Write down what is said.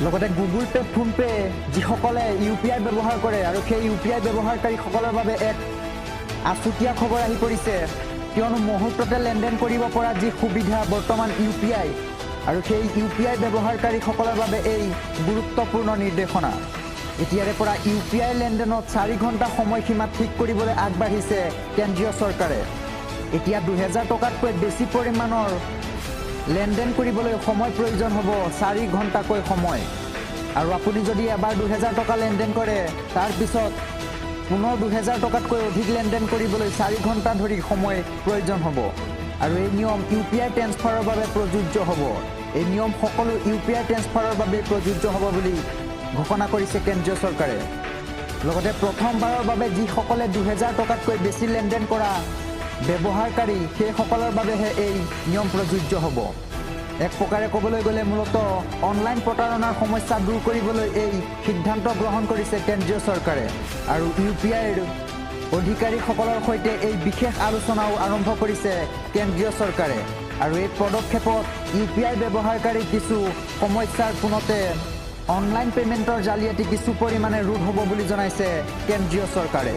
লগতে Google pay PhonePe যিসকলে UPI ব্যৱহাৰ কৰে আৰু সেই UPI ব্যৱহাৰকাৰীসকলৰ বাবে এক আচুতীয়া খবৰ আহি পৰিছে কিয়নো মুহূৰ্ততে লেনদেন কৰিব পৰা যি সুবিধা বৰ্তমান UPI আৰু সেই UPI ব্যৱহাৰকাৰীসকলৰ বাবে এই গুৰুত্বপূৰ্ণ নিৰ্দেশনা এতিয়াৰে পৰা UPI লেনদেনত 4 ঘণ্টা সময়সীমা ঠিক কৰিবলৈ আগবাঢ়িছে কেন্দ্ৰীয় চৰকাৰে এতিয়া 2000 টকাতকৈ বেছি পৰিমাণৰ লেনদেন কৰিবলৈ সময় প্ৰয়োজন হ'ব 4 ঘণ্টাকৈ সময় আৰু আপুনি যদি এবাৰ 2000 টকা লেনদেন কৰে তাৰ পিছত পুনৰ 2000 টকাতকৈ অধিক লেনদেন কৰিবলৈ 4 ঘণ্টা ধৰি সময় প্ৰয়োজন হ'ব আৰু এই নিয়ম UPI ট্ৰান্সফাৰৰ বাবে প্ৰযোজ্য হ'ব এই নিয়ম সকলো UPI ট্ৰান্সফাৰৰ বাবে প্ৰযোজ্য হ'ব বুলি ঘোষণা কৰিছে কেন্দ্ৰীয় চৰকাৰে লগতে প্ৰথমবাৰৰ বাবে যিসকলে 2000 টকাতকৈ বেছি লেনদেন কৰা ব্যৱহাৰকাৰী সেইসকলৰ বাবেহে এই নিয়ম প্ৰযোজ্য হ'ব এক প্ৰকাৰে ক'বলৈ গ'লে মূলতঃ অনলাইন প্ৰতাৰণাৰ সমস্যা দূৰ কৰিবলৈ এই সিদ্ধান্ত গ্ৰহণ কৰিছে কেন্দ্ৰীয় চৰকাৰে আৰু UPIৰ অধিকাৰীসকলৰ সৈতে এই বিশেষ আলোচনাও আৰম্ভ কৰিছে কেন্দ্ৰীয় চৰকাৰে আৰু এই পদক্ষেপত UPI ব্যৱহাৰকাৰী কিছু সমস্যাৰ পুনতে অনলাইন পেমেণ্টৰ জালিয়াতি কিছু পৰিমাণে ৰোধ হ'ব বুলি জনাইছে কেন্দ্ৰীয় চৰকাৰে